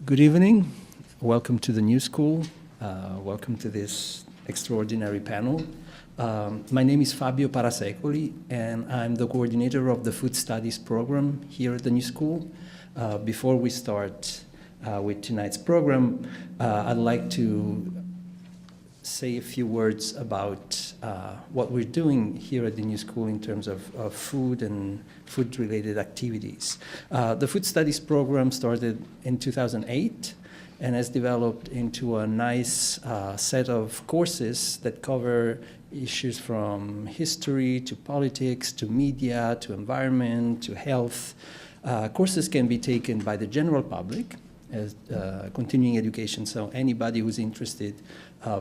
Good evening. Welcome to the New School. Welcome to this extraordinary panel. My name is Fabio Parasecoli, and I'm the coordinator of the Food Studies program here at the New School. Before we start with tonight's program, I'd like to say a few words about what we're doing here at the New School in terms of food and food-related activities. The Food Studies program started in 2008 and has developed into a nice set of courses that cover issues from history to politics to media to environment to health. Courses can be taken by the general public as continuing education, so anybody who's interested,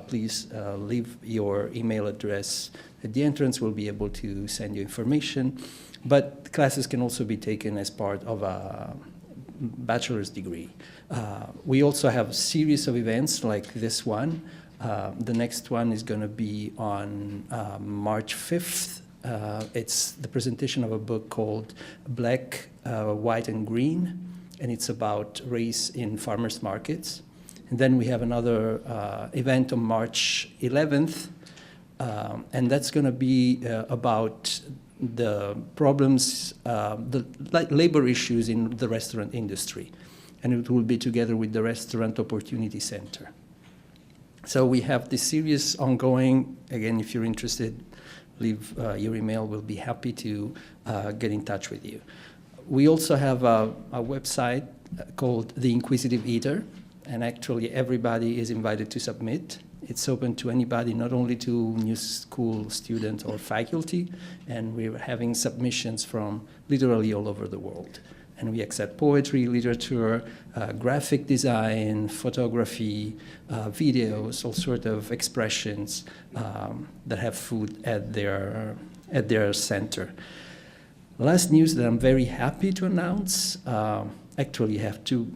please leave your email address at the entrance. We'll be able to send you information. But classes can also be taken as part of a bachelor's degree. We also have a series of events like this one. The next one is going to be on March 5th. It's the presentation of a book called Black, White, and Green, and it's about race in farmers markets. And then we have another event on March 11th, and that's going to be about the problems, the labor issues in the restaurant industry. And it will be together with the Restaurant Opportunity Center. So we have this series ongoing. Again, if you're interested, leave your email. We'll be happy to get in touch with you. We also have a website called The Inquisitive Eater, and actually everybody is invited to submit. It's open to anybody, not only to New School students or faculty, and we're having submissions from literally all over the world. And we accept poetry, literature, graphic design, photography, videos, all sorts of expressions that have food at their center. Last news that I'm very happy to announce, actually have two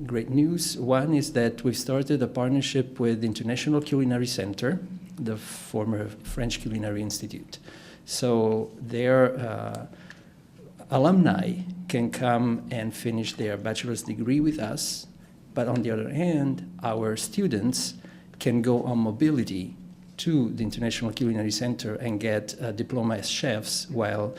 great news. One is that we've started a partnership with the International Culinary Center, the former French Culinary Institute. So their alumni can come and finish their bachelor's degree with us, but on the other hand, our students can go on mobility to the International Culinary Center and get a diploma as chefs while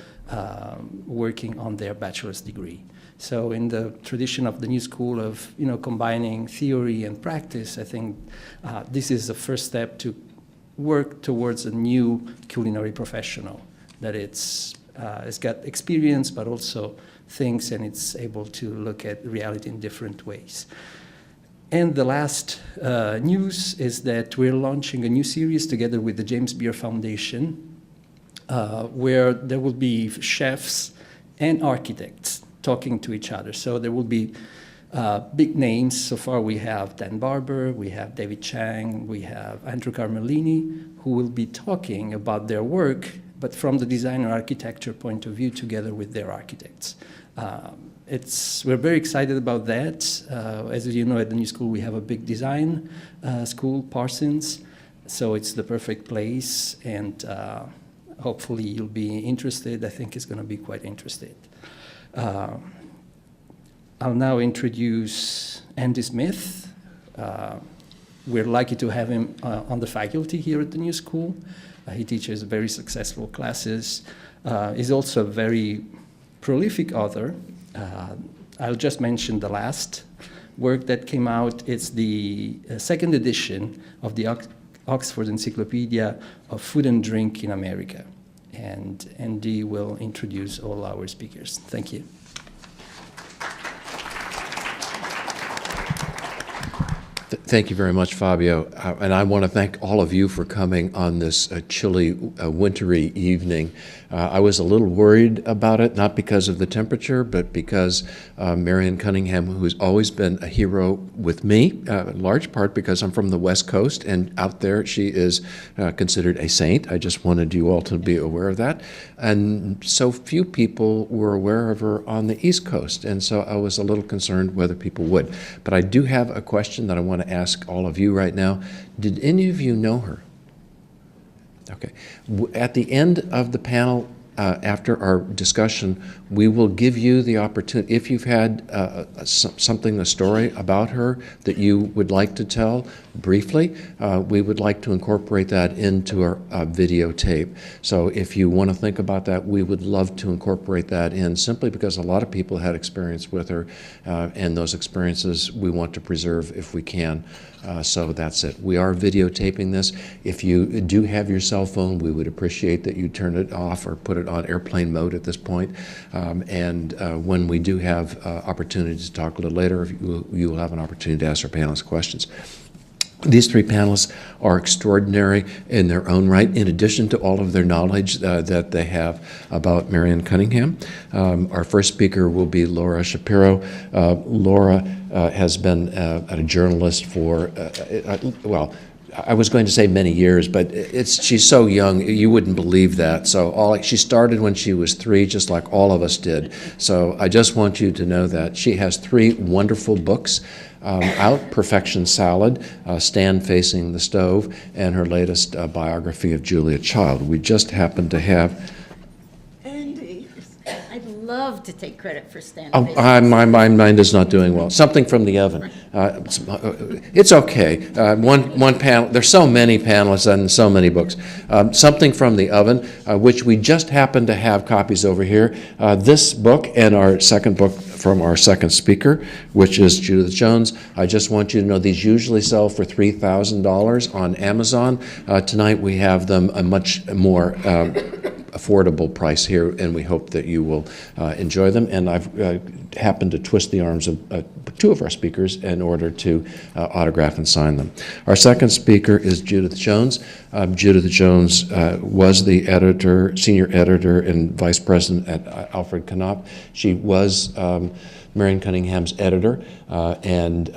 working on their bachelor's degree. So in the tradition of the New School of combining theory and practice, I think this is the first step to work towards a new culinary professional, that it's got experience but also thinks and it's able to look at reality in different ways. And the last news is that we're launching a new series together with the James Beard Foundation, where there will be chefs and architects talking to each other. So there will be big names. So far we have Dan Barber, we have David Chang, we have Andrew Carmelini, who will be talking about their work, but from the design and architecture point of view together with their architects. We're very excited about that. As you know, at the New School, we have a big design school, Parsons, so it's the perfect place, and hopefully you'll be interested. I think it's going to be quite interesting. I'll now introduce Andy Smith. We're lucky to have him on the faculty here at the New School. He teaches very successful classes. He's also a very prolific author. I'll just mention the last work that came out. It's the second edition of the Oxford Encyclopedia of Food and Drink in America. And Andy will introduce all our speakers. Thank you. Thank you very much, Fabio. And I want to thank all of you for coming on this chilly, wintry evening. I was a little worried about it, not because of the temperature, but because Marion Cunningham, who's always been a hero with me, in large part because I'm from the West Coast, and out there she is considered a saint. I just wanted you all to be aware of that. And so few people were aware of her on the East Coast, and so I was a little concerned whether people would. But I do have a question that I want to ask all of you right now. Did any of you know her? Okay. At the end of the panel, after our discussion, we will give you the opportunity, if you've had a story about her that you would like to tell briefly, we would like to incorporate that into our videotape. So if you want to think about that, we would love to incorporate that in, simply because a lot of people had experience with her, and those experiences we want to preserve if we can. So that's it. We are videotaping this. If you do have your cell phone, we would appreciate that you turn it off or put it on airplane mode at this point. And when we do have opportunities to talk a little later, you will have an opportunity to ask our panelists questions. These three panelists are extraordinary in their own right, in addition to all of their knowledge that they have about Marion Cunningham. Our first speaker will be Laura Shapiro. Laura has been a journalist for, well, I was going to say many years, but she's so young, you wouldn't believe that. So she started when she was 3, just like all of us did. So I just want you to know that. She has 3 wonderful books out: Perfection Salad, Stand Facing the Stove, and her latest biography of Julia Child. We just happen to have... I'd love to take credit for standing. My mind is not doing well. Something from the Oven. It's okay. One panel. There's so many panelists and so many books. Something from the Oven, which we just happen to have copies over here. This book and our second book from our second speaker, which is Judith Jones. I just want you to know these usually sell for $3,000 on Amazon. Tonight we have them a much more affordable price here, and we hope that you will enjoy them. And I've happened to twist the arms of 2 of our speakers in order to autograph and sign them. Our second speaker is Judith Jones. Judith Jones was the senior editor and vice president at Alfred Knopf. She was Marion Cunningham's editor, and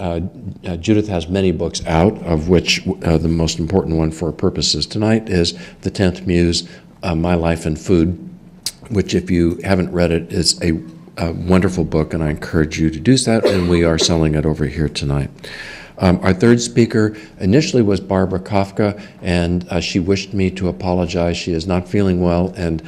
Judith has many books out, of which the most important one for our purposes tonight is The 10th Muse, My Life in Food, which, if you haven't read it, is a wonderful book, and I encourage you to do that, and we are selling it over here tonight. Our third speaker initially was Barbara Kafka, and she wished me to apologize. She is not feeling well and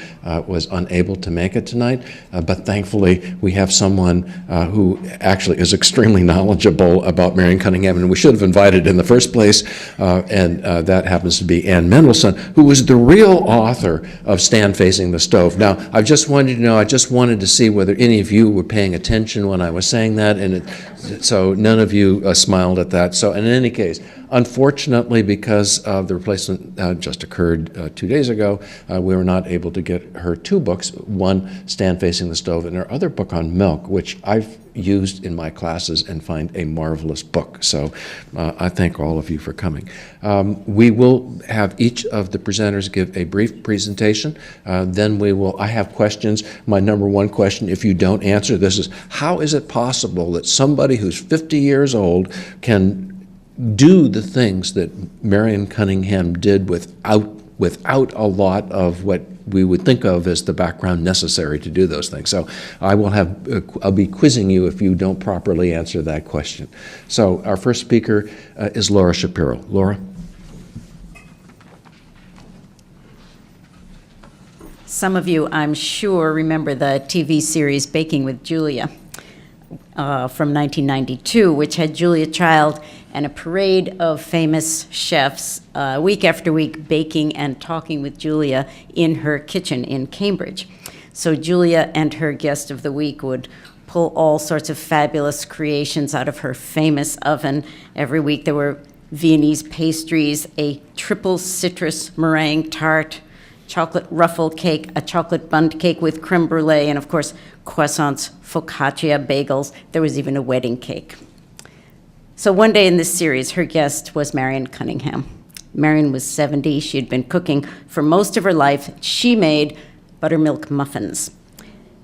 was unable to make it tonight, but thankfully we have someone who actually is extremely knowledgeable about Marion Cunningham, and we should have invited in the first place, and that happens to be Anne Mendelson, who was the real author of Stand Facing the Stove. Now, I just wanted to know, I just wanted to see whether any of you were paying attention when I was saying that, and so none of you smiled at that. So in any case, unfortunately, because the replacement just occurred 2 days ago, we were not able to get her 2 books, one, Stand Facing the Stove, and her other book on milk, which I've used in my classes and find a marvelous book. So I thank all of you for coming. We will have each of the presenters give a brief presentation. Then I have questions. My number 1 question, if you don't answer this, is how is it possible that somebody who's 50 years old can do the things that Marion Cunningham did without a lot of what we would think of as the background necessary to do those things. So I'll be quizzing you if you don't properly answer that question. So our first speaker is Laura Shapiro. Laura? Some of you, I'm sure, remember the TV series Baking with Julia from 1992, which had Julia Child and a parade of famous chefs week after week baking and talking with Julia in her kitchen in Cambridge. So Julia and her guest of the week would pull all sorts of fabulous creations out of her famous oven. Every week there were Viennese pastries, a triple citrus meringue tart, chocolate ruffle cake, a chocolate bundt cake with creme brulee, and of course, croissants, focaccia, bagels. There was even a wedding cake. So one day in this series, her guest was Marion Cunningham. Marion was 70. She had been cooking for most of her life. She made buttermilk muffins.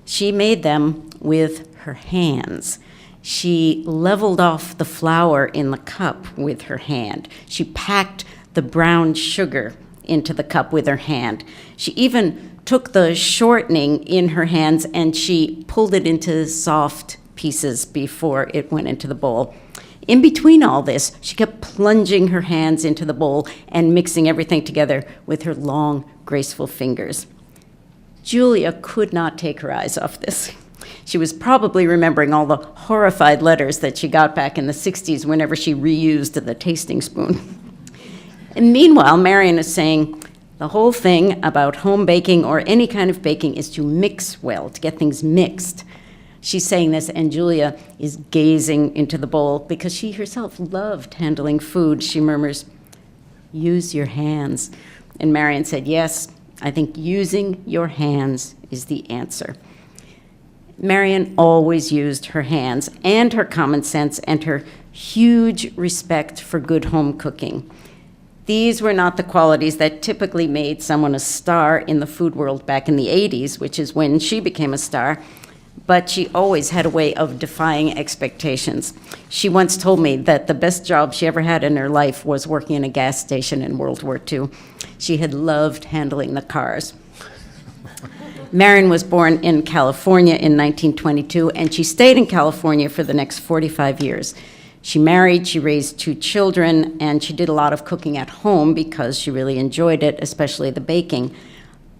She made them with her hands. She leveled off the flour in the cup with her hand. She packed the brown sugar into the cup with her hand. She even took the shortening in her hands and she pulled it into soft pieces before it went into the bowl. In between all this, she kept plunging her hands into the bowl and mixing everything together with her long, graceful fingers. Julia could not take her eyes off this. She was probably remembering all the horrified letters that she got back in the 60s whenever she reused the tasting spoon. And meanwhile, Marion is saying, the whole thing about home baking or any kind of baking is to mix well, to get things mixed. She's saying this, and Julia is gazing into the bowl because she herself loved handling food. She murmurs, use your hands. And Marion said, yes, I think using your hands is the answer. Marion always used her hands and her common sense and her huge respect for good home cooking. These were not the qualities that typically made someone a star in the food world back in the 80s, which is when she became a star, but she always had a way of defying expectations. She once told me that the best job she ever had in her life was working in a gas station in World War II. She had loved handling the cars. Marion was born in California in 1922, and she stayed in California for the next 45 years. She married, she raised 2 children, and she did a lot of cooking at home because she really enjoyed it, especially the baking.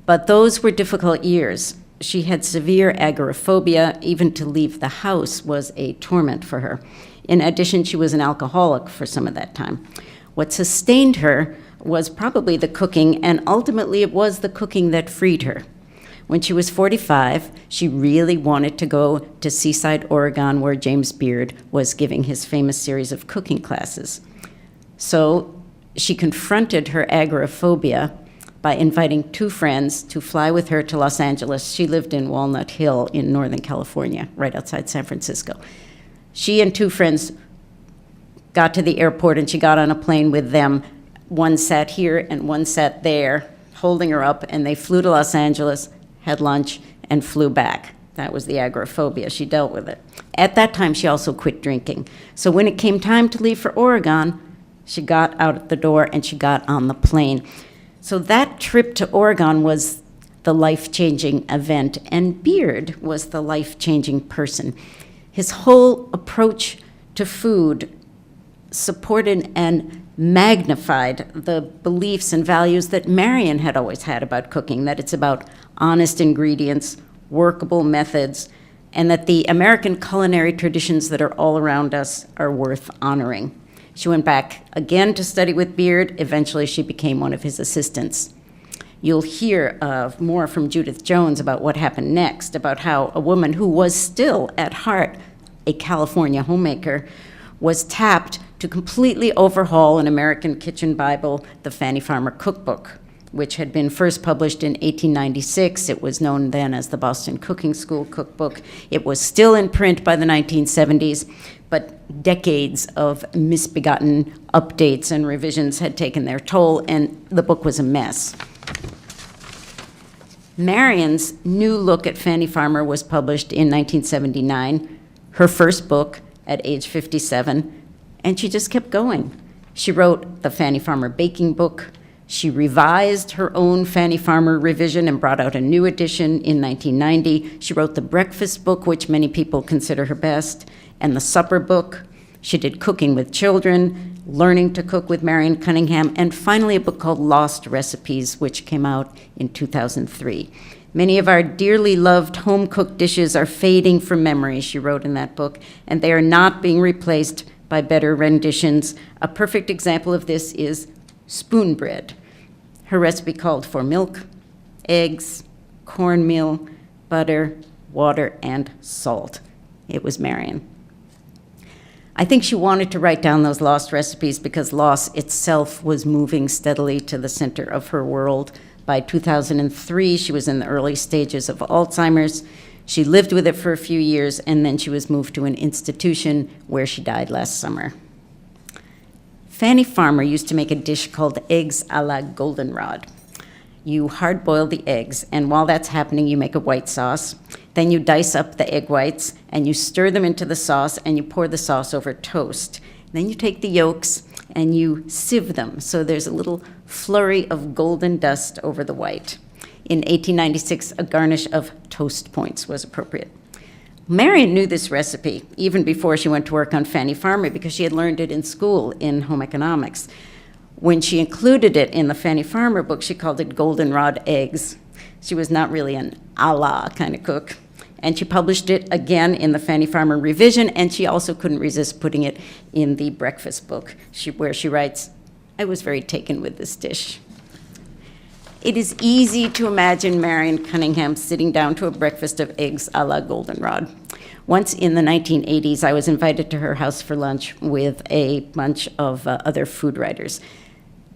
But those were difficult years. She had severe agoraphobia. Even to leave the house was a torment for her. In addition, she was an alcoholic for some of that time. What sustained her was probably the cooking, and ultimately it was the cooking that freed her. When she was 45, she really wanted to go to Seaside, Oregon, where James Beard was giving his famous series of cooking classes. So she confronted her agoraphobia by inviting 2 friends to fly with her to Los Angeles. She lived in Walnut Hill in Northern California, right outside San Francisco. She and 2 friends got to the airport, and she got on a plane with them. One sat here and one sat there, holding her up, and they flew to Los Angeles, had lunch, and flew back. That was the agoraphobia. She dealt with it. At that time, she also quit drinking. So when it came time to leave for Oregon, she got out at the door and she got on the plane. So that trip to Oregon was the life-changing event, and Beard was the life-changing person. His whole approach to food supported and magnified the beliefs and values that Marion had always had about cooking, that it's about honest ingredients, workable methods, and that the American culinary traditions that are all around us are worth honoring. She went back again to study with Beard. Eventually, she became one of his assistants. You'll hear more from Judith Jones about what happened next, about how a woman who was still at heart a California homemaker was tapped to completely overhaul an American kitchen Bible, the Fannie Farmer Cookbook, which had been first published in 1896. It was known then as the Boston Cooking School Cookbook. It was still in print by the 1970s, but decades of misbegotten updates and revisions had taken their toll, and the book was a mess. Marion's new look at Fannie Farmer was published in 1979, her first book at age 57, and she just kept going. She wrote the Fannie Farmer Baking Book. She revised her own Fannie Farmer revision and brought out a new edition in 1990. She wrote the Breakfast Book, which many people consider her best, and the Supper Book. She did Cooking with Children, Learning to Cook with Marion Cunningham, and finally a book called Lost Recipes, which came out in 2003. Many of our dearly loved home-cooked dishes are fading from memory, she wrote in that book, and they are not being replaced by better renditions. A perfect example of this is spoon bread. Her recipe called for milk, eggs, cornmeal, butter, water, and salt. It was Marion. I think she wanted to write down those lost recipes because loss itself was moving steadily to the center of her world. By 2003, she was in the early stages of Alzheimer's. She lived with it for a few years, and then she was moved to an institution where she died last summer. Fannie Farmer used to make a dish called eggs a la goldenrod. You hard-boil the eggs, and while that's happening, you make a white sauce. Then you dice up the egg whites, and you stir them into the sauce, and you pour the sauce over toast. Then you take the yolks, and you sieve them, so there's a little flurry of golden dust over the white. In 1896, a garnish of toast points was appropriate. Marion knew this recipe even before she went to work on Fannie Farmer because she had learned it in school in home economics. When she included it in the Fannie Farmer book, she called it goldenrod eggs She was not really an a la kind of cook. And she published it again in the Fannie Farmer revision, and she also couldn't resist putting it in the breakfast book, where she writes, "I was very taken with this dish." It is easy to imagine Marion Cunningham sitting down to a breakfast of eggs a la goldenrod. Once in the 1980s, I was invited to her house for lunch with a bunch of other food writers.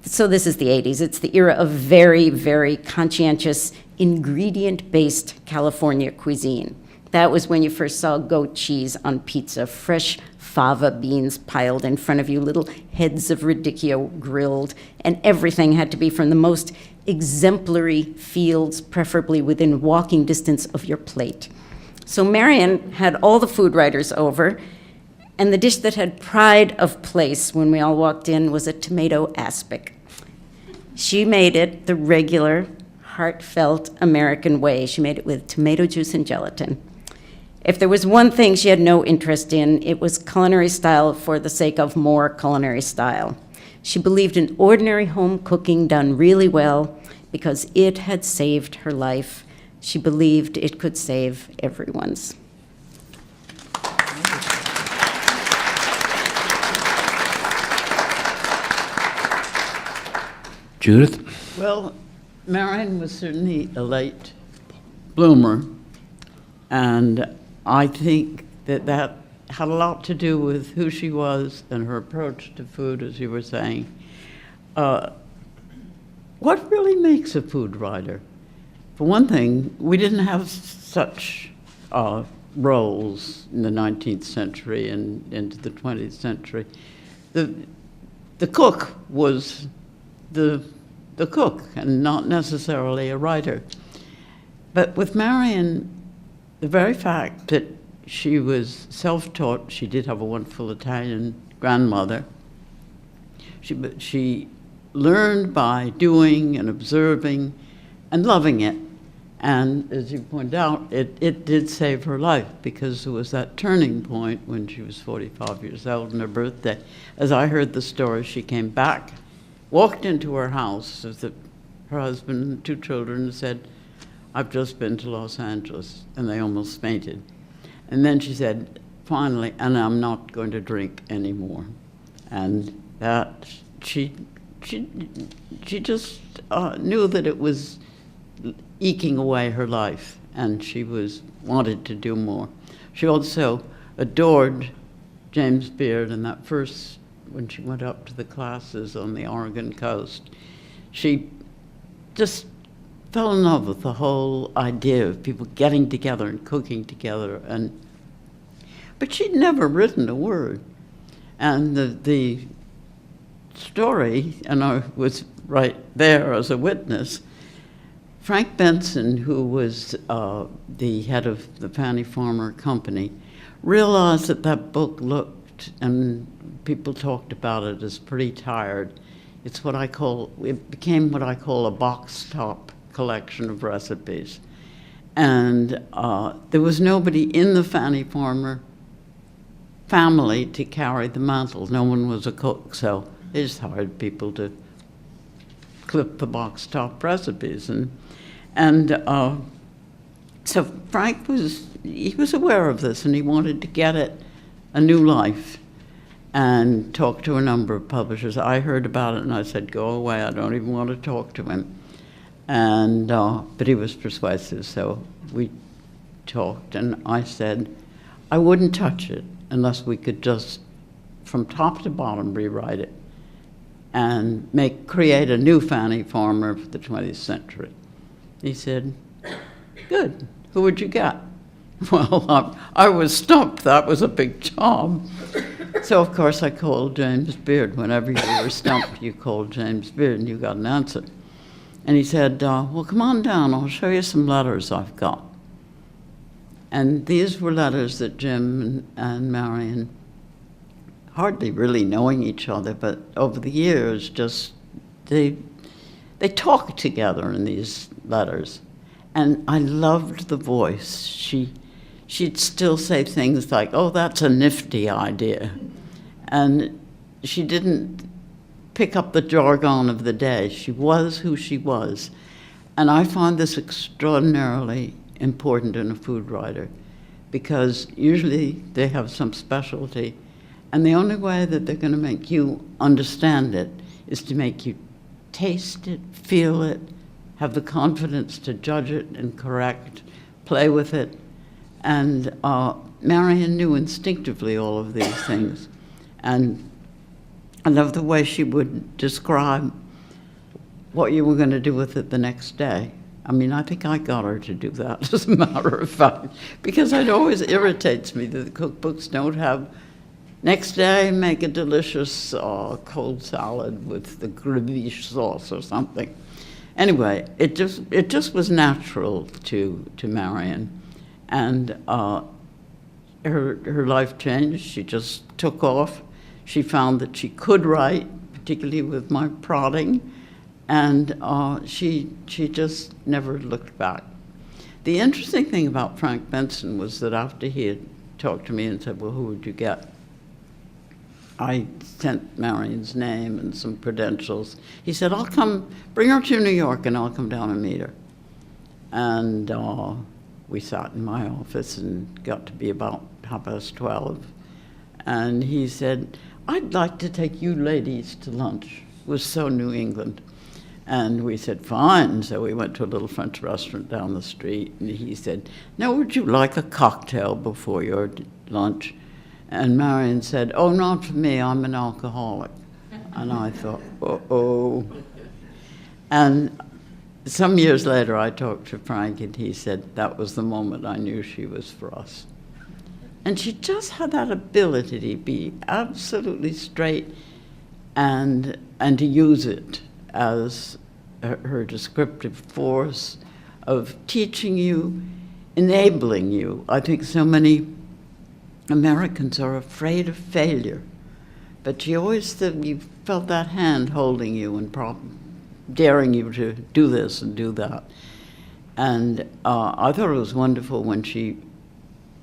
So this is the 80s. It's the era of very, very conscientious, ingredient-based California cuisine. That was when you first saw goat cheese on pizza, fresh fava beans piled in front of you, little heads of radicchio grilled, and everything had to be from the most exemplary fields, preferably within walking distance of your plate. So Marion had all the food writers over, and the dish that had pride of place when we all walked in was a tomato aspic. She made it the regular, heartfelt American way. She made it with tomato juice and gelatin. If there was one thing she had no interest in, it was culinary style for the sake of more culinary style. She believed in ordinary home cooking done really well because it had saved her life. She believed it could save everyone's. Judith? Well, Marion was certainly a late bloomer, and I think that had a lot to do with who she was and her approach to food, as you were saying. What really makes a food writer? For one thing, we didn't have such roles in the 19th century and into the 20th century. The cook was the cook and not necessarily a writer. But with Marion, the very fact that she was self-taught, she did have a wonderful Italian grandmother. She learned by doing and observing and loving it. And as you pointed out, it did save her life because there was that turning point when she was 45 years old on her birthday. As I heard the story, she came back, walked into her house with her husband and 2 children and said, "I've just been to Los Angeles," and they almost fainted. And then she said, finally, "and I'm not going to drink anymore." And that she just knew that it was eking away her life, and she wanted to do more. She also adored James Beard, and that first, when she went up to the classes on the Oregon coast, she just fell in love with the whole idea of people getting together and cooking together. But she'd never written a word. And the story, and I was right there as a witness, Frank Benson, who was the head of the Fannie Farmer Company, realized that book looked, and people talked about it as pretty tired. It became what I call a box top collection of recipes. And there was nobody in the Fannie Farmer family to carry the mantle. No one was a cook, so they just hired people to clip the box top recipes. And so Frank was aware of this, and he wanted to get it a new life and talked to a number of publishers. I heard about it and I said, "Go away, I don't even want to talk to him." And but he was persuasive, so we talked, and I said I wouldn't touch it unless we could just from top to bottom rewrite it and create a new Fannie Farmer for the 20th century. He said, "Good, who would you get?" Well, I was stumped. That was a big job. So, of course, I called James Beard. Whenever you were stumped, you called James Beard and you got an answer. And he said, "Well, come on down. I'll show you some letters I've got." And these were letters that Jim and Marion, hardly really knowing each other, but over the years, just they talked together in these letters. And I loved the voice. She'd still say things like, "Oh, that's a nifty idea." And she didn't pick up the jargon of the day. She was who she was. And I find this extraordinarily important in a food writer, because usually they have some specialty, and the only way that they're going to make you understand it is to make you taste it, feel it, have the confidence to judge it and correct, play with it. And Marion knew instinctively all of these things. And I love the way she would describe what you were going to do with it the next day. I mean, I think I got her to do that, as a matter of fact, because it always irritates me that the cookbooks don't have, next day, make a delicious cold salad with the gribiche sauce or something. Anyway, it just was natural to Marion. And her life changed. She just took off. She found that she could write, particularly with my prodding, and she just never looked back. The interesting thing about Frank Benson was that after he had talked to me and said, well, who would you get? I sent Marion's name and some credentials. He said, I'll come, bring her to New York and I'll come down and meet her. And we sat in my office and got to be about 12:30. And he said, I'd like to take you ladies to lunch. It was so New England. And we said, fine. So we went to a little French restaurant down the street. And he said, now, would you like a cocktail before your lunch? And Marion said, oh, not for me. I'm an alcoholic. And I thought, uh-oh. And some years later, I talked to Frank, and he said, that was the moment I knew she was for us. And she just had that ability to be absolutely straight and to use it as her descriptive force of teaching you, enabling you. I think so many Americans are afraid of failure, but you always said you felt that hand holding you and daring you to do this and do that. And I thought it was wonderful when she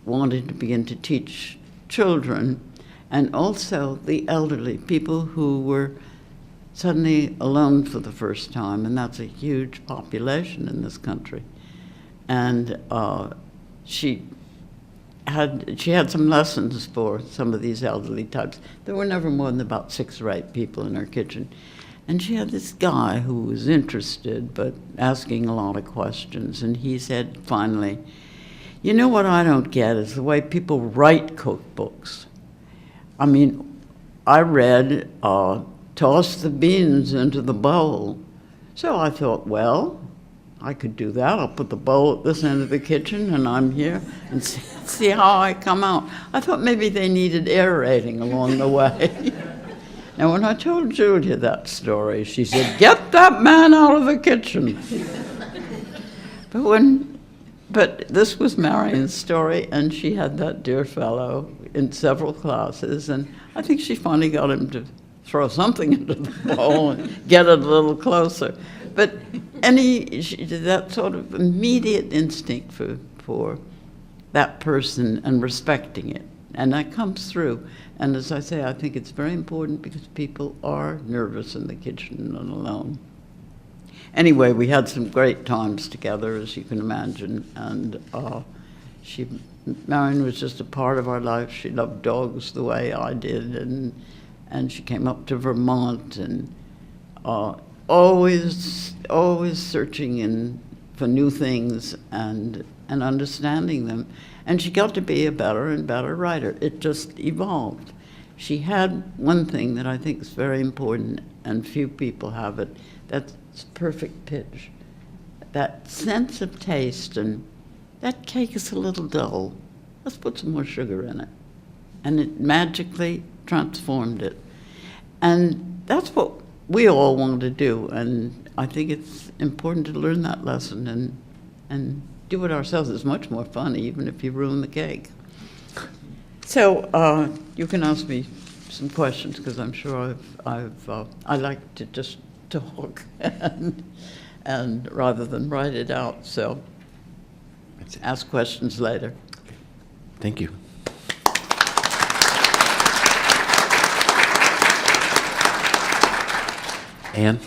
wanted to begin to teach children and also the elderly, people who were suddenly alone for the first time, and that's a huge population in this country. And she had some lessons for some of these elderly types. There were never more than about 6 or 8 people in her kitchen. And she had this guy who was interested, but asking a lot of questions. And he said, finally, you know what I don't get is the way people write cookbooks. I mean, I read, toss the beans into the bowl. So I thought, well, I could do that. I'll put the bowl at this end of the kitchen, and I'm here, and see how I come out. I thought maybe they needed aerating along the way. Now, when I told Julia that story, she said, get that man out of the kitchen. But this was Marion's story, and she had that dear fellow in several classes, and I think she finally got him to throw something into the bowl and get it a little closer. But that sort of immediate instinct for that person and respecting it, and that comes through. And as I say, I think it's very important because people are nervous in the kitchen and alone. Anyway, we had some great times together, as you can imagine, and Marion was just a part of our life. She loved dogs the way I did, and she came up to Vermont, and always searching for new things and understanding them. And she got to be a better and better writer. It just evolved. She had one thing that I think is very important, and few people have it. That's perfect pitch. That sense of taste, and that cake is a little dull. Let's put some more sugar in it. And it magically transformed it. And that's what we all want to do. And I think it's important to learn that lesson and do it ourselves. It's much more fun, even if you ruin the cake. So you can ask me some questions, because I'm sure I like to just talk and rather than write it out. So ask questions later. Thank you. Anne?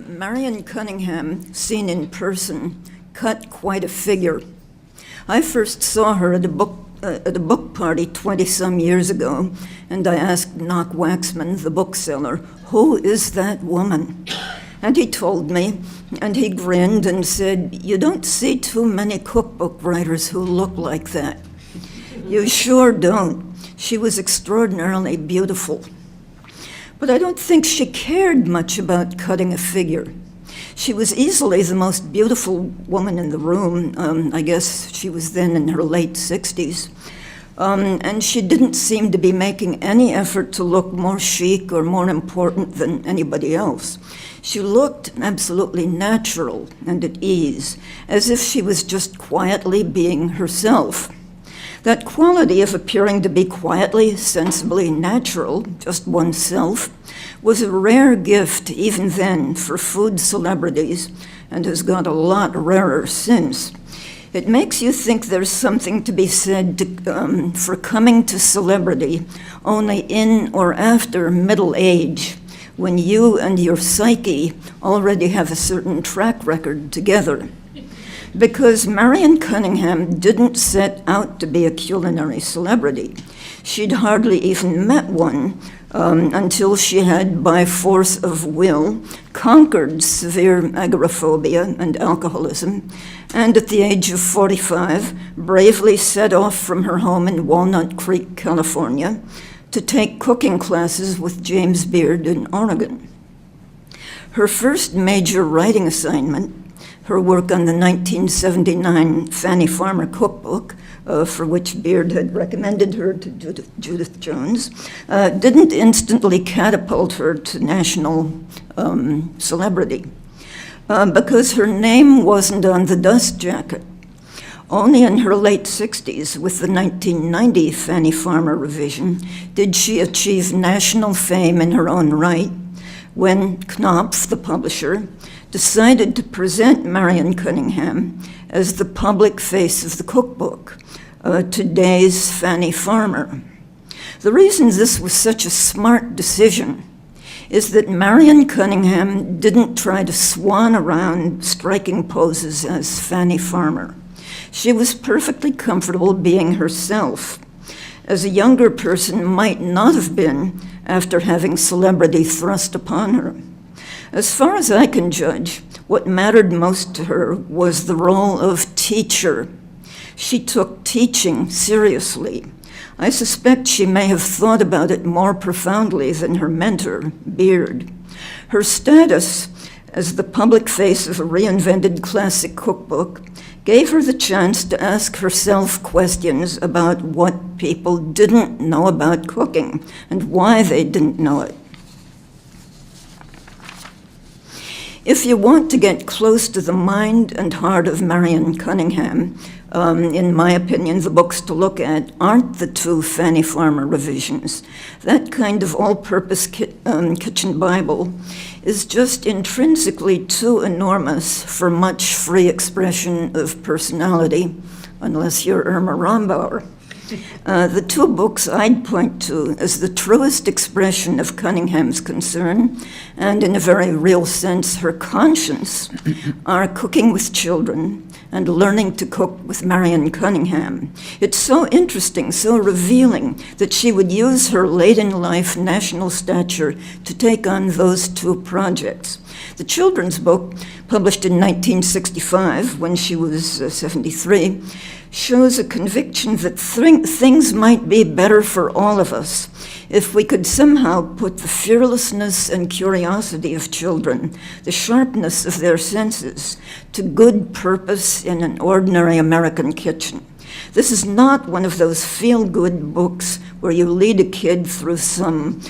Marion Cunningham, seen in person, cut quite a figure. I first saw her at a book party 20-some years ago, and I asked Knock Waxman, the bookseller, "Who is that woman?" And he told me, and he grinned and said, "You don't see too many cookbook writers who look like that." You sure don't. She was extraordinarily beautiful. But I don't think she cared much about cutting a figure. She was easily the most beautiful woman in the room. I guess she was then in her late 60s. And she didn't seem to be making any effort to look more chic or more important than anybody else. She looked absolutely natural and at ease, as if she was just quietly being herself. That quality of appearing to be quietly, sensibly natural, just oneself, was a rare gift even then for food celebrities, and has got a lot rarer since. It makes you think there's something to be said for coming to celebrity only in or after middle age, when you and your psyche already have a certain track record together. Because Marion Cunningham didn't set out to be a culinary celebrity. She'd hardly even met one until she had, by force of will, conquered severe agoraphobia and alcoholism, and at the age of 45, bravely set off from her home in Walnut Creek, California, to take cooking classes with James Beard in Oregon. Her first major writing assignment, her work on the 1979 Fannie Farmer Cookbook, for which Beard had recommended her to Judith Jones, didn't instantly catapult her to national celebrity, because her name wasn't on the dust jacket. Only in her late 60s, with the 1990 Fannie Farmer revision, did she achieve national fame in her own right, when Knopf, the publisher, decided to present Marion Cunningham as the public face of the cookbook, today's Fannie Farmer. The reason this was such a smart decision is that Marion Cunningham didn't try to swan around striking poses as Fannie Farmer. She was perfectly comfortable being herself, as a younger person might not have been after having celebrity thrust upon her. As far as I can judge, what mattered most to her was the role of teacher. She took teaching seriously. I suspect she may have thought about it more profoundly than her mentor, Beard. Her status as the public face of a reinvented classic cookbook gave her the chance to ask herself questions about what people didn't know about cooking and why they didn't know it. If you want to get close to the mind and heart of Marion Cunningham, in my opinion, the books to look at aren't the two Fannie Farmer revisions. That kind of all-purpose kitchen Bible is just intrinsically too enormous for much free expression of personality, unless you're Irma Rombauer. The two books I'd point to as the truest expression of Cunningham's concern, and in a very real sense, her conscience, are Cooking with Children and Learning to Cook with Marion Cunningham. It's so interesting, so revealing, that she would use her late-in-life national stature to take on those two projects. The children's book, published in 1965, when she was 73, shows a conviction that things might be better for all of us if we could somehow put the fearlessness and curiosity of children, the sharpness of their senses, to good purpose in an ordinary American kitchen. This is not one of those feel-good books where you lead a kid through some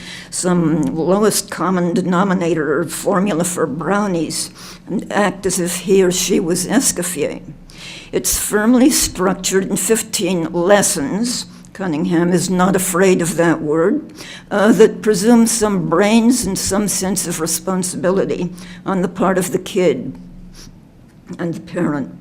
lowest common denominator formula for brownies and act as if he or she was Escoffier. It's firmly structured in 15 lessons. Cunningham is not afraid of that word, that presumes some brains and some sense of responsibility on the part of the kid and the parent.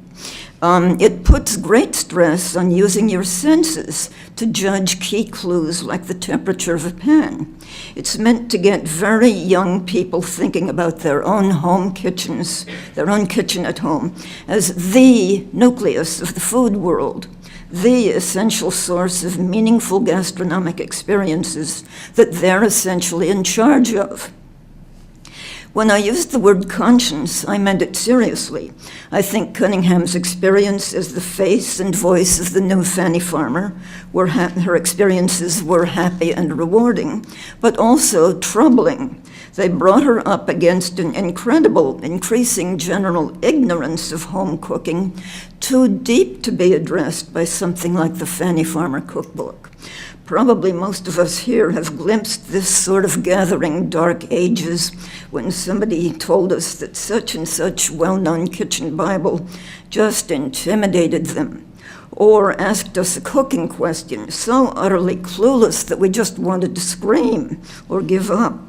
It puts great stress on using your senses to judge key clues like the temperature of a pan. It's meant to get very young people thinking about their own home kitchens, their own kitchen at home, as the nucleus of the food world, the essential source of meaningful gastronomic experiences that they're essentially in charge of. When I used the word conscience, I meant it seriously. I think Cunningham's experience as the face and voice of the new Fannie Farmer, her experiences were happy and rewarding, but also troubling. They brought her up against an incredible, increasing general ignorance of home cooking, too deep to be addressed by something like the Fannie Farmer Cookbook. Probably most of us here have glimpsed this sort of gathering dark ages when somebody told us that such and such well-known kitchen Bible just intimidated them, or asked us a cooking question so utterly clueless that we just wanted to scream or give up.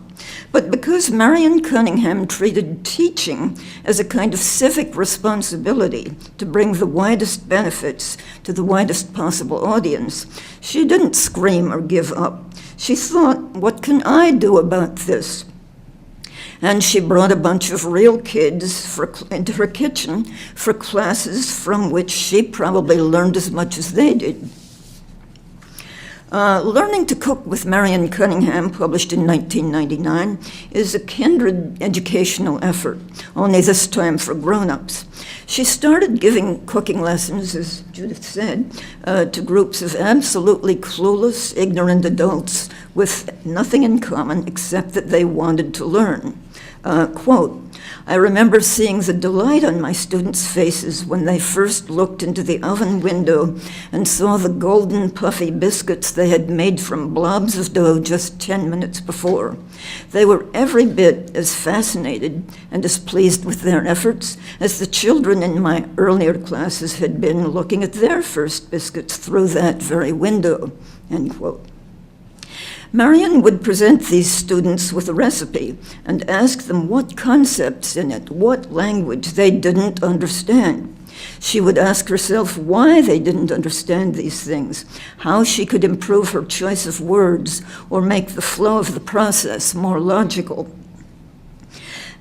But because Marion Cunningham treated teaching as a kind of civic responsibility to bring the widest benefits to the widest possible audience, she didn't scream or give up. She thought, what can I do about this? And she brought a bunch of real kids into her kitchen for classes from which she probably learned as much as they did. Learning to Cook with Marion Cunningham, published in 1999, is a kindred educational effort, only this time for grown-ups. She started giving cooking lessons, as Judith said, to groups of absolutely clueless, ignorant adults with nothing in common except that they wanted to learn. Quote, I remember seeing the delight on my students' faces when they first looked into the oven window and saw the golden puffy biscuits they had made from blobs of dough just 10 minutes before. They were every bit as fascinated and as pleased with their efforts as the children in my earlier classes had been looking at their first biscuits through that very window, end quote. Marion would present these students with a recipe and ask them what concepts in it, what language they didn't understand. She would ask herself why they didn't understand these things, how she could improve her choice of words or make the flow of the process more logical.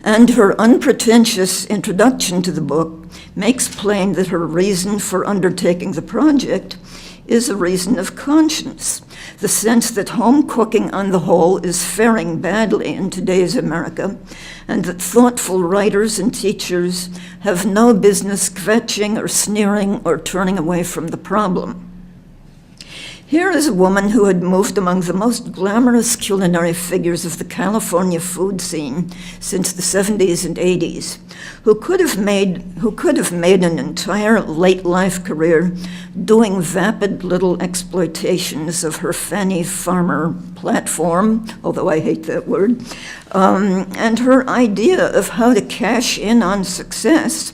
And her unpretentious introduction to the book makes plain that her reason for undertaking the project is a reason of conscience, the sense that home cooking on the whole is faring badly in today's America, and that thoughtful writers and teachers have no business kvetching or sneering or turning away from the problem. Here is a woman who had moved among the most glamorous culinary figures of the California food scene since the 70s and 80s, who could have made an entire late life career doing vapid little exploitations of her Fannie Farmer platform, although I hate that word, and her idea of how to cash in on success,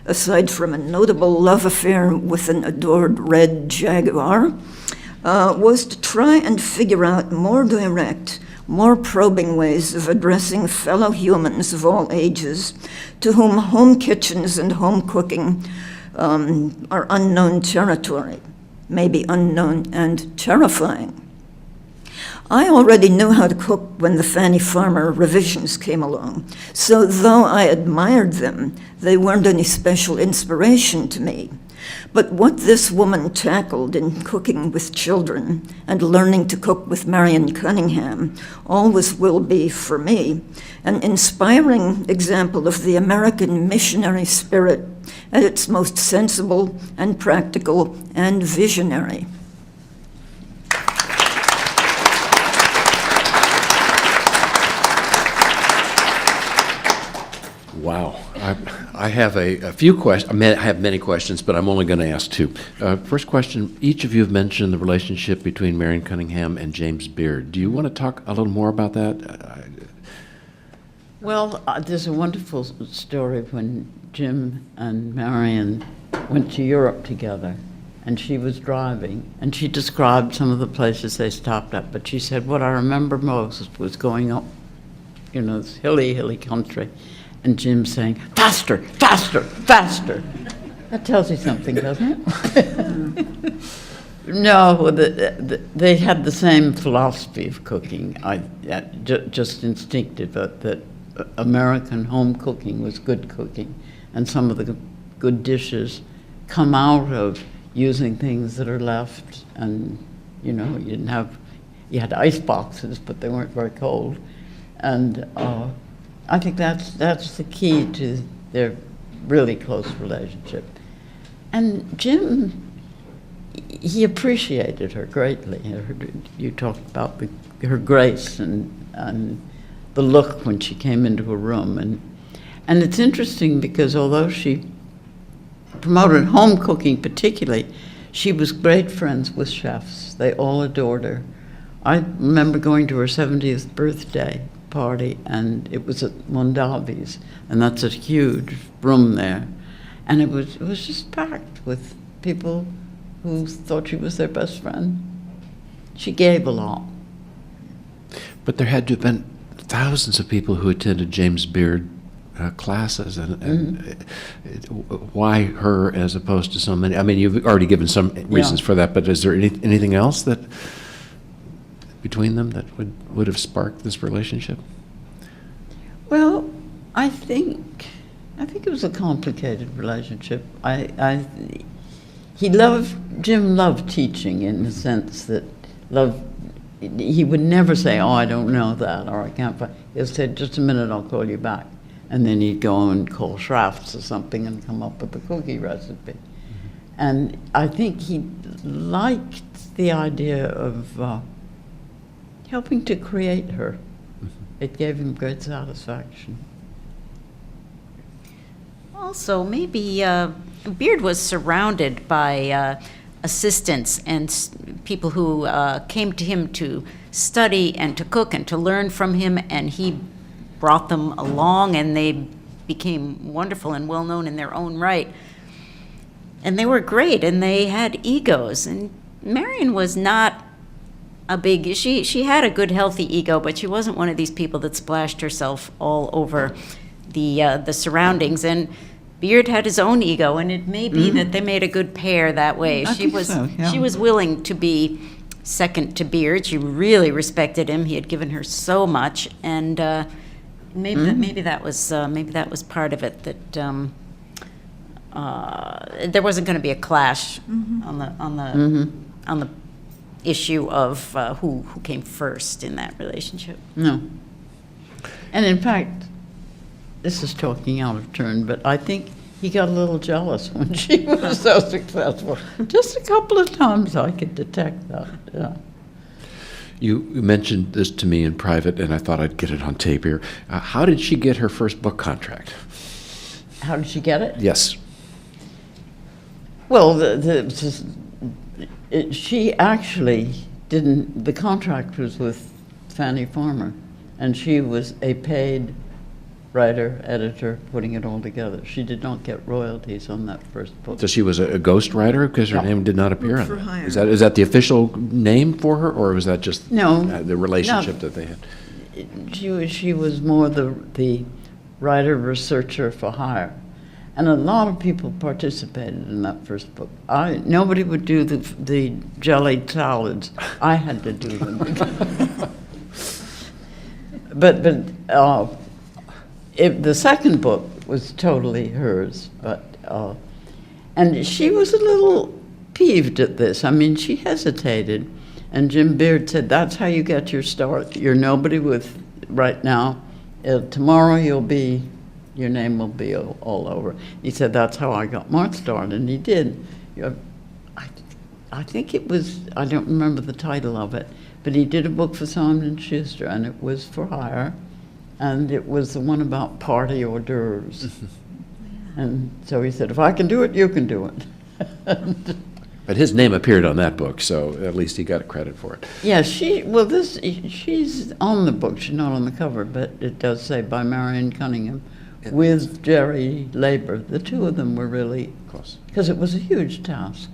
aside from a notable love affair with an adored red Jaguar, was to try and figure out more direct, more probing ways of addressing fellow humans of all ages to whom home kitchens and home cooking are unknown territory, maybe unknown and terrifying. I already knew how to cook when the Fannie Farmer revisions came along, so though I admired them, they weren't any special inspiration to me. But what this woman tackled in Cooking with Children and Learning to Cook with Marion Cunningham always will be, for me, an inspiring example of the American missionary spirit at its most sensible and practical and visionary. Wow. I have a few questions. I have many questions, but I'm only going to ask two. First question, each of you have mentioned the relationship between Marion Cunningham and James Beard. Do you want to talk a little more about that? Well, there's a wonderful story when Jim and Marion went to Europe together, and she was driving, and she described some of the places they stopped at, but she said, what I remember most was going up, this hilly country, and Jim saying, faster, faster, faster. That tells you something, doesn't it? No, they had the same philosophy of cooking. Just instinctive that American home cooking was good cooking, and some of the good dishes come out of using things that are left. And you had ice boxes, but they weren't very cold. And I think that's the key to their really close relationship. And Jim, he appreciated her greatly. You talked about her grace and the look when she came into a room. And it's interesting because although she promoted home cooking particularly, she was great friends with chefs. They all adored her. I remember going to her 70th birthday party, and it was at Mondavi's, and that's a huge room there. And it was just packed with people who thought she was their best friend. She gave a lot. But there had to have been thousands of people who attended James Beard classes, and why her as opposed to so many? I mean, you've already given some reasons for that, but is there anything else that between them that would have sparked this relationship? Well, I think it was a complicated relationship. Jim loved teaching in the sense that he would never say, oh, I don't know that, or I can't find. He'd say, just a minute, I'll call you back. And then he'd go and call Schrafft's or something and come up with a cookie recipe. Mm-hmm. And I think he liked the idea of helping to create her. Mm-hmm. It gave him great satisfaction. Also, maybe Beard was surrounded by assistants and people who came to him to study and to cook and to learn from him, and he brought them along, and they became wonderful and well-known in their own right. And they were great, and they had egos. And Marion was not she had a good, healthy ego, but she wasn't one of these people that splashed herself all over the surroundings. And Beard had his own ego, and it may be that they made a good pair that way. She was willing to be second to Beard. She really respected him. He had given her so much, and maybe that was part of it, that there wasn't going to be a clash on the issue of who came first in that relationship. No. And in fact, this is talking out of turn, but I think he got a little jealous when she was so successful. Just a couple of times I could detect that. Yeah. You mentioned this to me in private, and I thought I'd get it on tape here. How did she get her first book contract? How did she get it? Yes. Well, she actually didn't. The contract was with Fannie Farmer, and she was a paid writer, editor, putting it all together. She did not get royalties on that first book. So she was a ghost writer because her name did not appear on it. Is that the official name for her, or was that just the relationship that they had? She was more the writer researcher for hire, and a lot of people participated in that first book. Nobody would do the jellied salads. I had to do them. but the second book was totally hers, and she was a little peeved at this. I mean, she hesitated, and Jim Beard said, that's how you get your start. You're nobody right now. Tomorrow your name will be all over. He said, that's how I got my start, and he did. I think it was, I don't remember the title of it, but he did a book for Simon & Schuster, and it was for hire. And it was the one about party hors d'oeuvres. And so he said, if I can do it, you can do it. But his name appeared on that book, so at least he got credit for it. Yeah, she's on the book. She's not on the cover, but it does say by Marion Cunningham with Jerry Labor. The two of them were really close, because it was a huge task.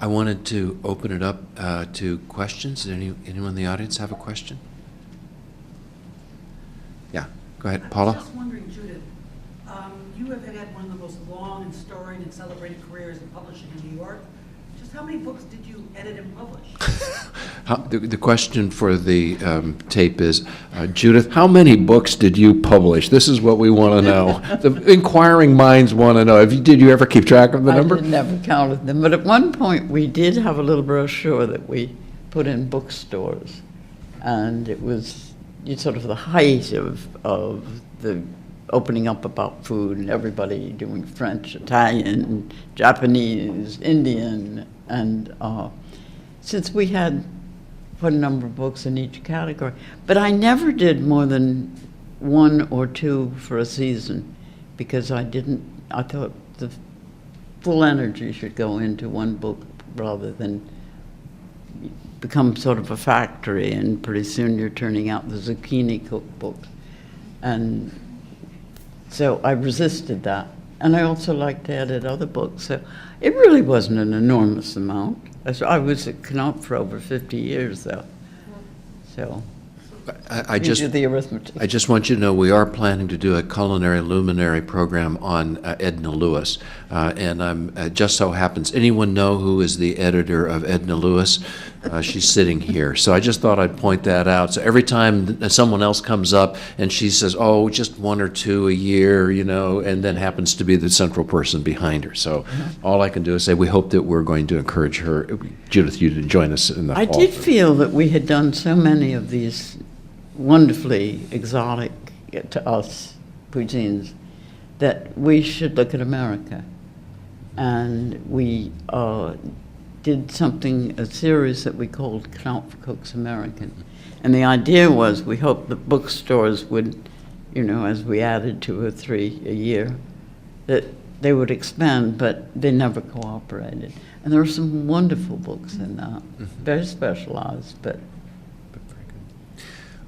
I wanted to open it up to questions. Does anyone in the audience have a question? Yeah, go ahead, Paula. I was just wondering, Judith, you have had one of the most long and storied and celebrated careers in publishing in New York. Just how many books did you edit and publish? The question for the tape is, Judith, how many books did you publish? This is what we want to know. The inquiring minds want to know. Did you ever keep track of the number? I never counted them, but at one point we did have a little brochure that we put in bookstores, and it was sort of the height of the opening up about food and everybody doing French, Italian, Japanese, Indian, and since we had quite a number of books in each category, but I never did more than 1 or 2 for a season because I thought the full energy should go into one book rather than become sort of a factory, and pretty soon you're turning out the zucchini cookbook. And so I resisted that. And I also like to edit other books. So it really wasn't an enormous amount. I was at Knopf for over 50 years, though. So I you do the arithmetic. I just want you to know we are planning to do a culinary luminary program on Edna Lewis. And just so happens, anyone know who is the editor of Edna Lewis? She's sitting here. So I just thought I'd point that out. So every time someone else comes up and she says, oh, just 1 or 2 a year, and then happens to be the central person behind her. So all I can do is say we hope that we're going to encourage her, Judith, you to join us in the fall. I did feel that we had done so many of these wonderfully exotic to us cuisines that we should look at America. And we did a series that we called Knopf Cooks American. And the idea was we hoped the bookstores would, as we added 2 or 3 a year, that they would expand, but they never cooperated. And there are some wonderful books in that, very specialized, but.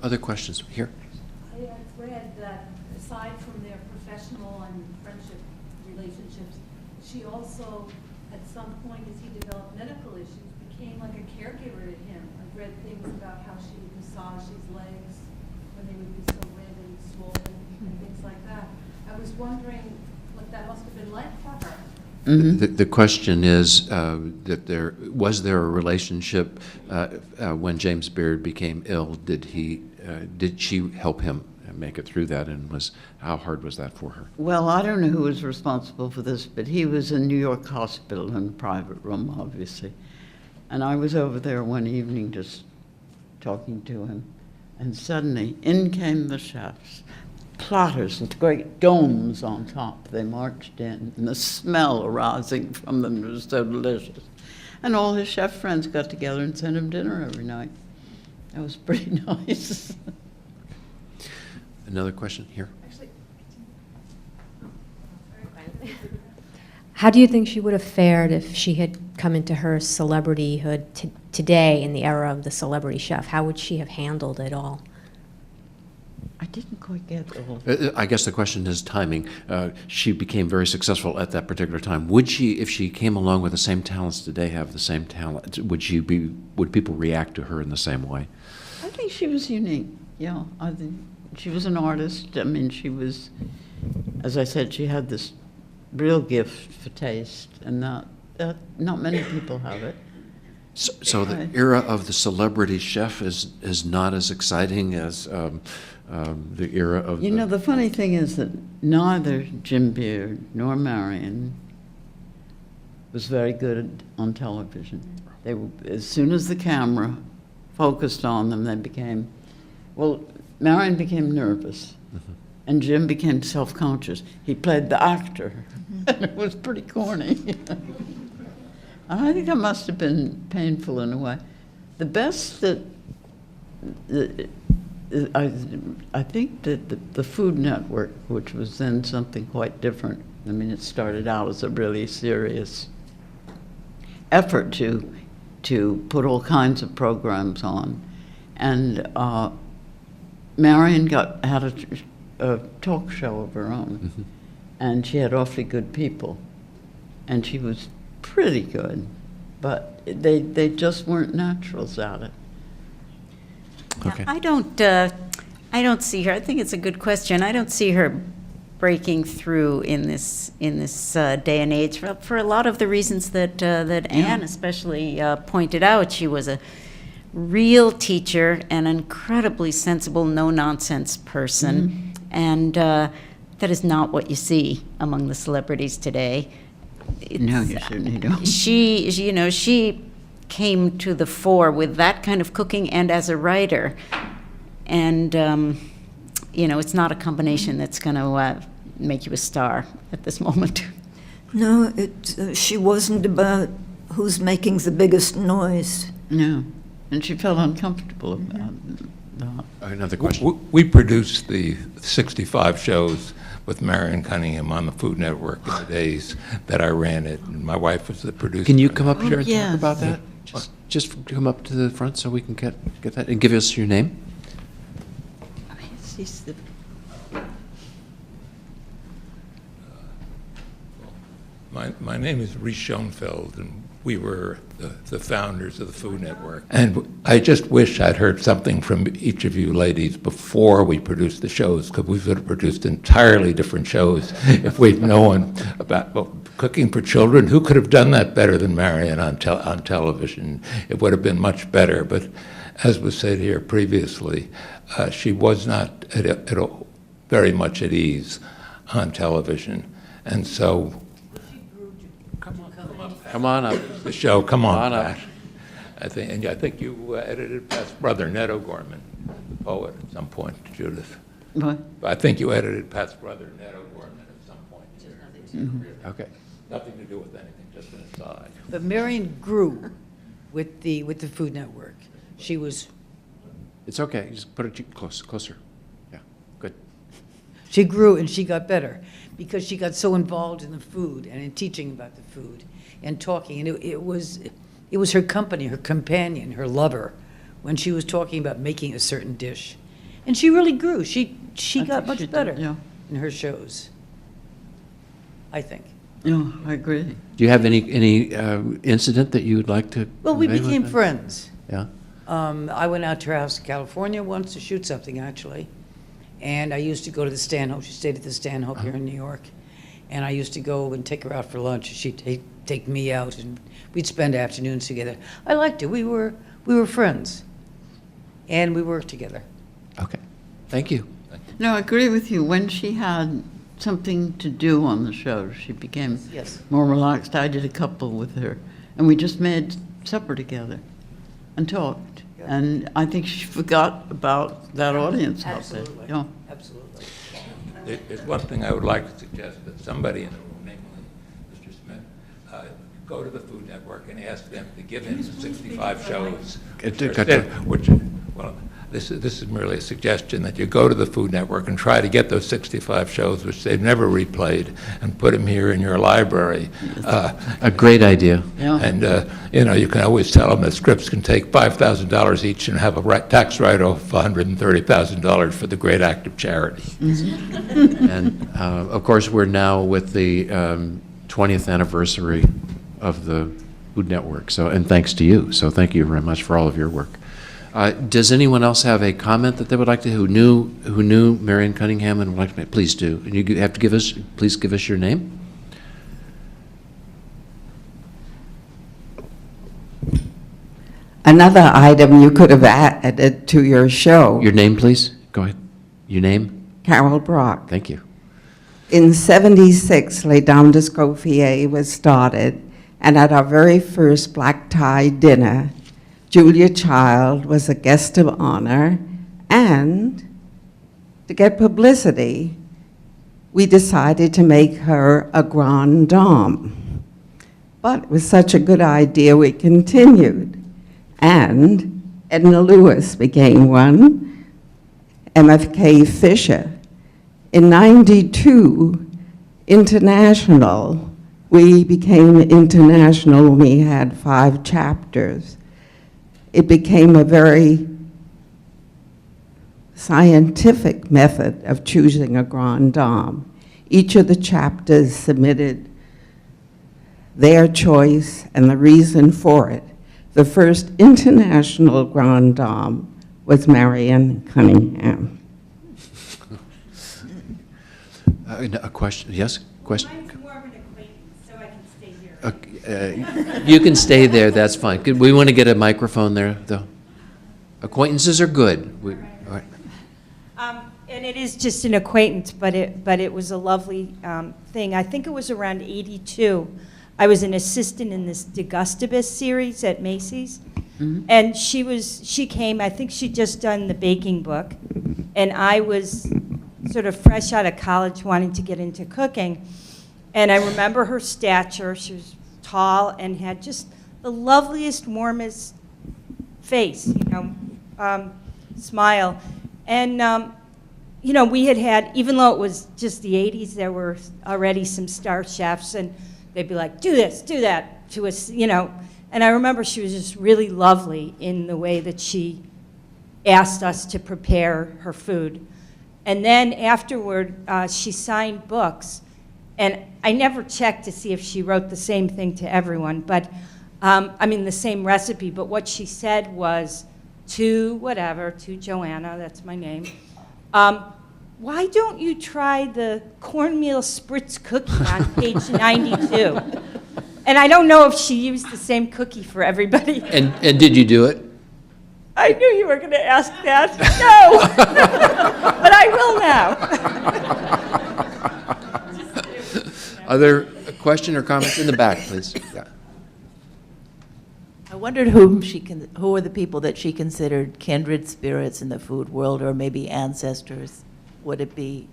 Other questions here? I've read that aside from their professional and friendship relationships, she also, at some point as he developed medical issues, became like a caregiver to him. I've read things about how she would massage his legs when they would be so red and swollen and things like that. I was wondering what that must have been like for her. The question is that was there a relationship when James Beard became ill? Did she help him make it through that, and how hard was that for her? Well, I don't know who was responsible for this, but he was in New York hospital in a private room, obviously. And I was over there one evening just talking to him, and suddenly in came the chefs. Platters with great domes on top. They marched in, and the smell arising from them was so delicious. And all his chef friends got together and sent him dinner every night. That was pretty nice. Another question here? How do you think she would have fared if she had come into her celebrityhood today in the era of the celebrity chef? How would she have handled it all? I didn't quite get the whole. I guess the question is timing. She became very successful at that particular time. Would she, if she came along with the same talents today, have the same talent? Would people react to her in the same way? I think she was unique. Yeah, I think she was an artist. I mean, she was, as I said, she had this real gift for taste, and not many people have it. So the era of the celebrity chef is not as exciting as the era of the funny thing is that neither Jim Beard nor Marion was very good on television. They were, as soon as the camera focused on them, they became, Marion became nervous, and Jim became self-conscious. He played the actor, and it was pretty corny. I think that must have been painful in a way. The best that I think that the Food Network, which was then something quite different. I mean, it started out as a really serious effort to put all kinds of programs on, and Marion had a talk show of her own, and she had awfully good people, and she was pretty good, but they just weren't naturals at it. Okay. I don't see her. I think it's a good question. I don't see her breaking through in this day and age for a lot of the reasons that Anne especially pointed out. She was a real teacher, an incredibly sensible, no-nonsense person, and that is not what you see among the celebrities today. No, you certainly don't. She came to the fore with that kind of cooking and as a writer, and it's not a combination that's going to make you a star at this moment. No, she wasn't about who's making the biggest noise. No, and she felt uncomfortable about that. Another question. We produced the 65 shows with Marion Cunningham on the Food Network in the days that I ran it, and my wife was the producer. Can you come up here and yes. talk about that? Just come up to the front so we can get that, and give us your name. She's the My name is Reese Schoenfeld, and we were the founders of the Food Network. And I just wish I'd heard something from each of you ladies before we produced the shows, because we would have produced entirely different shows if we'd known about cooking for children. Who could have done that better than Marion on television? It would have been much better. But as was said here previously, she was not at all, very much at ease on television. And so Come on up. the show, come on, Come on up. Pat. I think you edited Pat's brother, Ned O'Gorman, the poet, at some point, Judith. what? I think you edited Pat's brother, Ned O'Gorman, at some point. Okay. Nothing to do with anything, just an aside. But Marion grew with the Food Network. She was, It's okay. Just put it closer. Yeah, good. she grew and she got better because she got so involved in the food and in teaching about the food and talking. And it was her company, her companion, her lover, when she was talking about making a certain dish. And she really grew. She got much better in her shows, I think. No, I agree. Do you have any incident that you would like to? Well, we convey with became that? friends. Yeah. I went out to her house in California once to shoot something, actually. And I used to go to the Stanhope. She stayed at the Stanhope here in New York. And I used to go and take her out for lunch. She'd take me out, and we'd spend afternoons together. I liked it. We were friends. And we worked together. Okay. Thank you. No, I agree with you. When she had something to do on the show, she became Yes. more relaxed. I did a couple with her, and we just made supper together and talked. Yeah. And I think she forgot about that audience out there. Absolutely. Yeah. Absolutely. There's one thing I would like to suggest, that somebody in the room, namely Mr. Smith, go to the Food Network and ask them to give him the 65 shows. Well, this is merely a suggestion that you go to the Food Network and try to get those 65 shows, which they've never replayed, and put them here in your library. A great idea. Yeah. And, you can always tell them that scripts can take $5,000 each and have a tax write-off of $130,000 for the great act of charity. And of course, we're now with the 20th anniversary of the Food Network. And thanks to you. So thank you very much for all of your work. Does anyone else have a comment that they would like to, who knew Marion Cunningham and would like to make? Please do. And you have to please give us your name. Another item you could have added to your show. Your name, please. Go ahead. Your name? Carol Brock. Thank you. In '76, Les Dames d'Escoffier was started, and at our very first black tie dinner, Julia Child was a guest of honor, and to get publicity, we decided to make her a grande dame. But it was such a good idea, we continued. And Edna Lewis became one, MFK Fisher. In '92, international, we became international when we had 5 chapters. It became a very scientific method of choosing a grande dame. Each of the chapters submitted their choice and the reason for it. The first international grande dame was Marion Cunningham. A question? Yes? Question? Mine's more of an acquaintance, so I can stay here. You can stay there, that's fine. We want to get a microphone there, though. Acquaintances are good. All right. And it is just an acquaintance, but it was a lovely thing. I think it was around '82. I was an assistant in this Degustibus series at Macy's, and she came. I think she'd just done the baking book, and I was sort of fresh out of college, wanting to get into cooking. And I remember her stature. She was tall and had just the loveliest, warmest face, smile. And we had, even though it was just the 80s, there were already some star chefs, and they'd be like, do this, do that, to us, And I remember she was just really lovely in the way that she asked us to prepare her food. And then afterward, she signed books, and I never checked to see if she wrote the same thing to everyone, but, the same recipe, but what she said was, to Joanna, that's my name, why don't you try the cornmeal spritz cookie on page 92? And I don't know if she used the same cookie for everybody. And did you do it? I knew you were going to ask that. No, but I will now. Other question or comments in the back, please? Yeah. I wondered who are the people that she considered kindred spirits in the food world, or maybe ancestors. Would it be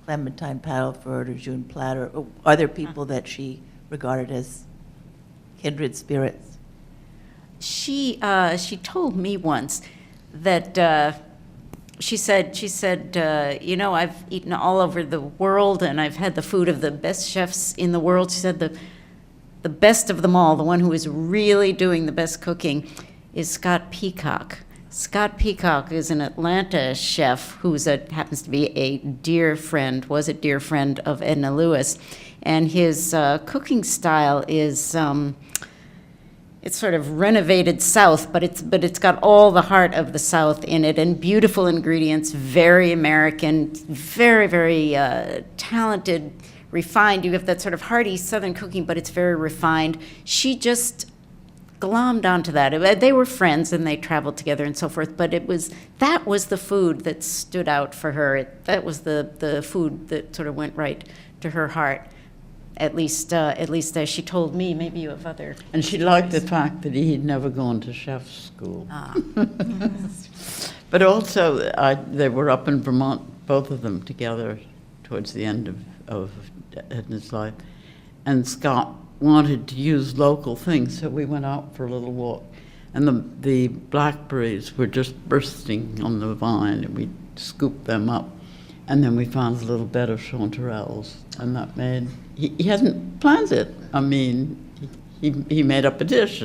Clementine Paddleford or June Platter? Or are there people that she regarded as kindred spirits? She told me once that she said I've eaten all over the world and I've had the food of the best chefs in the world. She said the best of them all, the one who is really doing the best cooking, is Scott Peacock. Scott Peacock is an Atlanta chef who happens to be was a dear friend of Edna Lewis, and his cooking style is it's sort of renovated South, but it's got all the heart of the South in it, and beautiful ingredients, very American, very, very talented, refined. You have that sort of hearty Southern cooking, but it's very refined. She just glommed onto that. They were friends and they traveled together and so forth, but that was the food that stood out for her. That was the food that sort of went right to her heart. At least as she told me. Maybe you have other. And she liked the fact that he'd never gone to chef's school. But also, they were up in Vermont, both of them together, towards the end of Edna's life. And Scott wanted to use local things, so we went out for a little walk. And the blackberries were just bursting on the vine, and we scooped them up. And then we found a little bed of chanterelles, and that made, he hadn't planned it. He made up a dish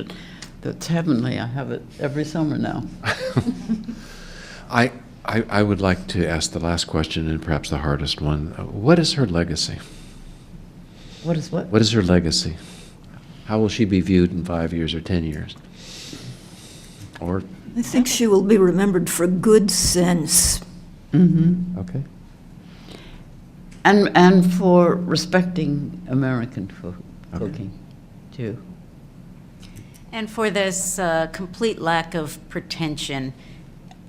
that's heavenly. I have it every summer now. I would like to ask the last question, and perhaps the hardest one. What is her legacy? What is what? What is her legacy? How will she be viewed in 5 years or 10 years? Or I think she will be remembered for good sense. Mm-hmm. Okay. And for respecting American cooking, too. And for this complete lack of pretension,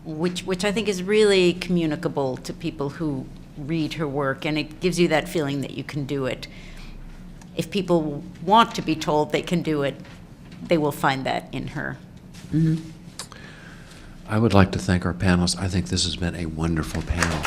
which I think is really communicable to people who read her work, and it gives you that feeling that you can do it. If people want to be told they can do it, they will find that in her. Mm-hmm. I would like to thank our panelists. I think this has been a wonderful panel.